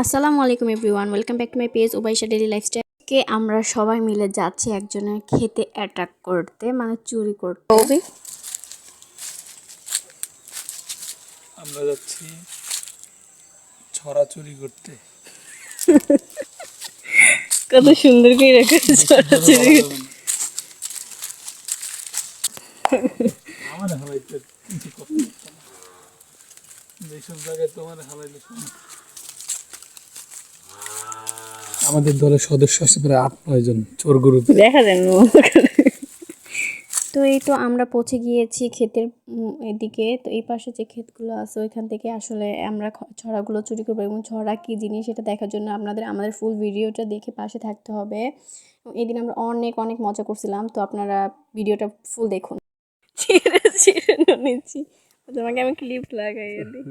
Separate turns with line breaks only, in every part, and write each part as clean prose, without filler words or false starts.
আসসালামু আলাইকুম everyone, welcome back to my page Obaisha daily lifestyle. কে আমরা সবাই মিলে যাচ্ছি একজনের খেতে অ্যাটাক করতে, মানে চুরি করতে।
আমরা যাচ্ছি ছড়া চুরি করতে।
কত সুন্দর করে রেখেছে ছড়া চুরি।
আমার হালাইতে কিছু করতে পারতো না, এইসব জায়গায় তোমার হালাইলে আমাদের দলের সদস্য আছে প্রায় 8-9 জন চোর গুরু
দেখা যায় না। তো এই তো আমরা পৌঁছে গিয়েছি ক্ষেতের এদিকে। তো এই পাশে যে ক্ষেতগুলো আছে ওইখান থেকে আসলে আমরা ছড়াগুলো চুরি করবো, এবং ছড়া কী জিনিস সেটা দেখার জন্য আমাদের ফুল ভিডিওটা দেখে পাশে থাকতে হবে। এই দিন আমরা অনেক অনেক মজা করছিলাম, তো আপনারা ভিডিওটা ফুল দেখুন। ছিঁড়ে ছিঁড়ে নিচ্ছি, তোমাকে আমি ক্লিপ লাগাই দিই।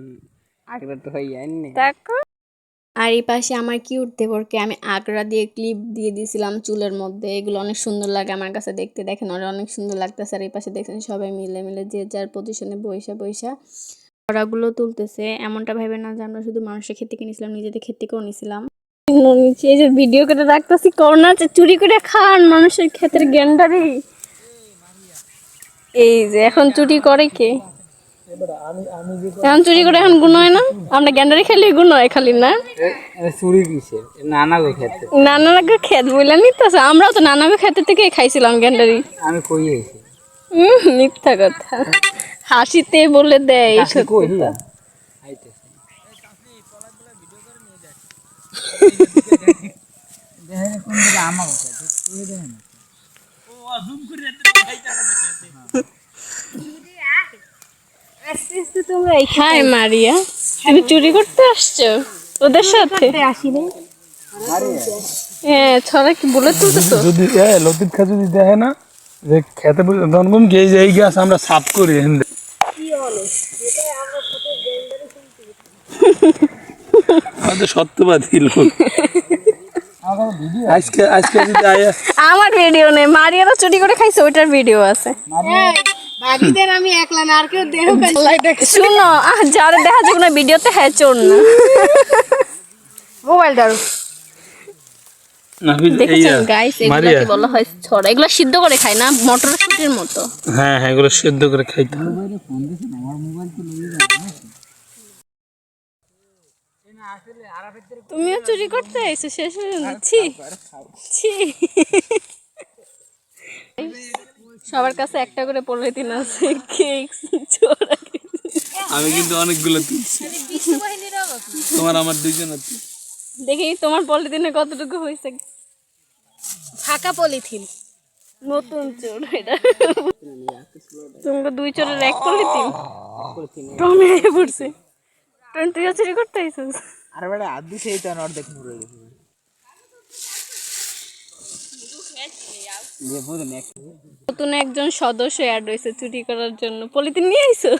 আর এই পাশে আমার কিউট দেবরকে আমি আগরা দিয়ে ক্লিপ দিয়ে দিয়েছিলাম চুলের মধ্যে। এগুলো অনেক সুন্দর লাগে আমার কাছে দেখতে, দেখেন ওরা অনেক সুন্দর লাগতেছে। আর এই পাশে দেখছেন সবাই মিলে মিলে যে যার পজিশনে বৈশা বৈশা ছড়াগুলো তুলতেছে। এমনটা ভেবে না যে আমরা শুধু মানুষের ক্ষেত থেকে নিয়েছিলাম, নিজেদের ক্ষেত থেকেও নিয়েছিলাম। এই যে ভিডিও করে রাখতেছি, করোনা চুরি করে খান মানুষের ক্ষেতের গ্যান্ডারি। এই যে এখন চুরি করে কে? এখন চুরি করে এখন গুণ হয় না? আমরা গ্যান্ডারি খেলে গুণ হয় খালি না? নানাগো ক্ষেত বললেন নিতেছে, আমরাও তো নানাগো ক্ষেতের থেকে খাইছিলাম গ্যান্ডারি।
আমি কই আইছি
মিথ্যা কথা, হাসিতে বলে দেয় সত্যি। হাই মারিয়া, তুমি চুরি করতে আসছো ওদের সাথে? হ্যাঁ, ছড়া কি বলে তুলতেছো?
যদি লতিফ খা যদি দেখে না যে খেতে দনগম কে এই গাছ আমরা সাফ করি হেন্দে আমাদের সত্যবাদী লোক। আজকে আজকে যদি
আমার ভিডিও নেই, মারিয়ারা চুরি করে খাইছে ওইটার ভিডিও আছে।
বাকিদের আমি একলা না, আর কেউ দেহ
শুনো, যারা দেখা যাবে না ভিডিওতে, হ্যাঁ চোর না।
মোবাইল দাও।
দেখেছেন গাইস, এগুলোকে বলা হয় ছড়া। এগুলো সিদ্ধ করে খায় না, মটরশুটির মতো।
হ্যাঁ হ্যাঁ, এগুলো সিদ্ধ করে খাইতে হবে।
তুমিও চুরি করতে আইছো শেষ হয়ে যাচ্ছি। সবার কাছে একটা করে পলিথিন আছে, কেক ছড়া।
আমি কিন্তু অনেকগুলো তুলছি, তোমার আমার দুইজন আছে।
দেখি তোমার পলিথিনে কতটুকু হয়েছে।
ফাঁকা পলিথিন।
নতুন চোর এটা। তোমাকে দুই চোরের এক পলিথিন। টমে পড়ছে। তুইও চুরি করতে আইছিস?
আর বেটা আদি সেই তো অর্ধেক মরে গেছে
নতুন একজন সদস্য অ্যাড হয়েছে চুরি করার জন্য। পলিথিন নিয়ে আইছো?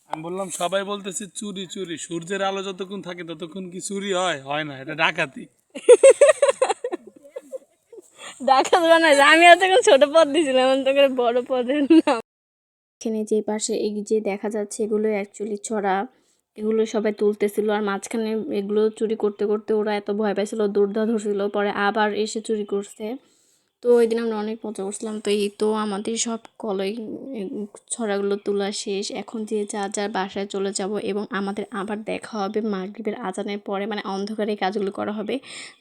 আমি বললাম সবাই বলতেছে চুরি চুরি, সূর্যের আলো যতক্ষণ থাকে ততক্ষণ কি চুরি হয়? হয় না, এটা ডাকাতি।
ডাকাত বানাইছে। আমি আর তখন ছোট পদ দিয়েছিলাম, তখন বড় পদের নাম। এখানে যে পাশে এই যে দেখা যাচ্ছে এগুলো অ্যাকচুয়ালি ছড়া, এগুলো সবাই তুলতেছিল। আর মাঝখানে এগুলো চুরি করতে করতে ওরা এত ভয় পাইছিল, দৌড় ধরছিল, পরে আবার এসে চুরি করছে। তো ওই দিন আমরা অনেক মজা করছিলাম। তো এই তো আমাদের সব কলাই ছড়াগুলো তোলা শেষ। এখন যে যার বাসায় চলে যাব, এবং আমাদের আবার দেখা হবে মাগরিবের আজানের পরে, মানে অন্ধকারে এই কাজগুলো করা হবে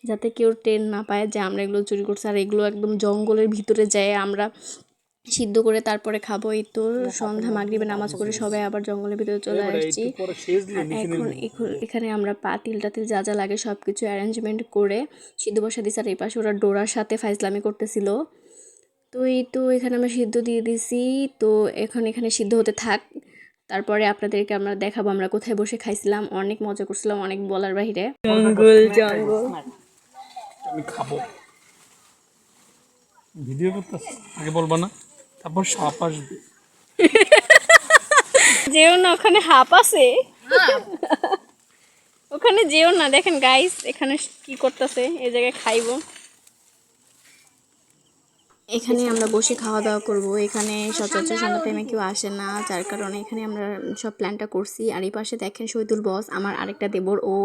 যাতে কেউ টের না পায় যে আমরা এগুলো চুরি করছি। আর এগুলো একদম জঙ্গলের ভিতরে যায় আমরা সিদ্ধ করে তারপরে খাবো। এই তো সন্ধ্যা মাগরিবে নামাজ করে সবাই আবার জঙ্গলের ভিতরে চলে আসছি। আর এখন এখানে আমরা পাতিল টাতিল যা যা লাগে সব কিছু অ্যারেঞ্জমেন্ট করে সিদ্ধ বসা দিচ্ছি। আর এই পাশে ওরা ডোরার সাথে ফাইজলামি করতেছিল। তো এই তো এখানে আমরা সিদ্ধ দিয়ে দিছি। তো এখন এখানে সিদ্ধ হতে থাক, তারপরে আপনাদেরকে আমরা দেখাবো আমরা কোথায় বসে খাইছিলাম। অনেক মজা করছিলাম, অনেক বলার বাহিরে। জঙ্গল জঙ্গল
আমি খাবো, ভিডিও করতে আগে বলবো না, তারপর সাপ আসবে।
যেও না, ওখানে হাঁপ আছে। ওখানে যেও না। দেখেন গাইস, এখানে কি করতেছে, এই জায়গায় খাইবো। এখানে আমরা বসে খাওয়া দাওয়া করব। এখানে সচরাচর সন্ধ্যা টাইমে কেউ আসে না, যার কারণে এখানে আমরা সব প্ল্যানটা করছি। আর এই পাশে দেখেন শহীদুল বস, আমার আরেকটা দেবর, ও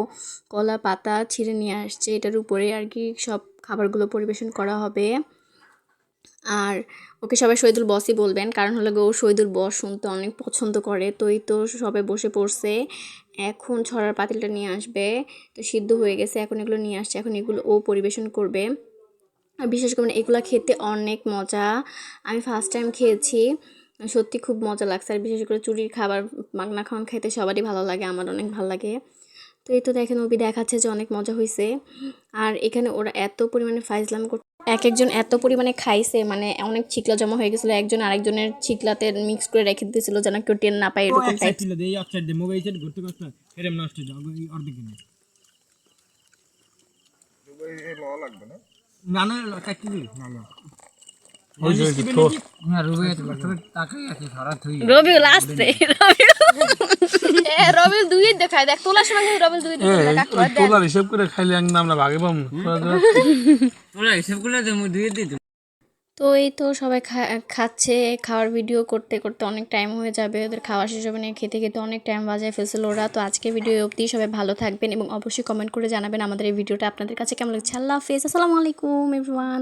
কলা পাতা ছিঁড়ে নিয়ে আসছে, এটার উপরে আর কি সব খাবারগুলো পরিবেশন করা হবে। আর ওকে সবাই শহীদুল বসই বলবেন, কারণ হলো ও শহীদুল বস শুনতে অনেক পছন্দ করে। তো এই তো সবাই বসে পড়ছে, এখন ছড়ার পাতিলটা নিয়ে আসবে। তো সিদ্ধ হয়ে গেছে, এখন এগুলো নিয়ে আসছে, এখন এগুলো ও পরিবেশন করবে। আর বিশেষ করে এগুলো খেতে অনেক মজা, আমি ফার্স্ট টাইম খেয়েছি, সত্যি খুব মজা লাগছে। আর বিশেষ করে চুরির খাবার মাগনা খাওয়ান খাইতে সবারই ভালো লাগে, আমার অনেক ভালো লাগে। তো এই তো দেখেন অভি দেখাচ্ছে যে অনেক মজা হয়েছে। আর এখানে ওরা এত পরিমাণে ফাইজলাম করতে, এক একজন এত পরিমাণে খাইছে, মানে অনেক ছিকলা জমা হয়ে গেছিলো, একজন আরেকজনের ছিকলাতে মিক্স করে রেখে দিয়েছিল যেন কেউ টের না পায়, এরকম টাইপ।
এই অফসাইড দিয়ে মোবাইল সেট ঘুরতে পারছ না এরম নষ্ট হয়ে যাবে অর্ধেক কিনে না না কাটতে দিবি না না না রুবে তাকাই আছে সারা থই
রবিউল আসছে, রবিউল দুই দেখায়, দেখ তোলার সময় কিন্তু রবিউল দুই দেখায়।
তোলার হিসেব করে খাইলে একদম আমরা ভাগে পাবো।
তোরা হিসাব করে দে মুই দুই দিই।
তো এই তো সবাই খাচ্ছে, খাওয়ার ভিডিও করতে করতে অনেক টাইম হয়ে যাবে, ওদের খাওয়া শেষ হবে না, খেতে খেতে অনেক টাইম বাজায় ফেলছিল ওরা। তো আজকে ভিডিও অবধি, সবাই ভালো থাকবেন এবং অবশ্যই কমেন্ট করে জানাবেন আমাদের এই ভিডিওটা আপনাদের কাছে কেমন লাগছে। আল্লাহ হাফেজ, আসসালামু আলাইকুম এভরিওয়ান।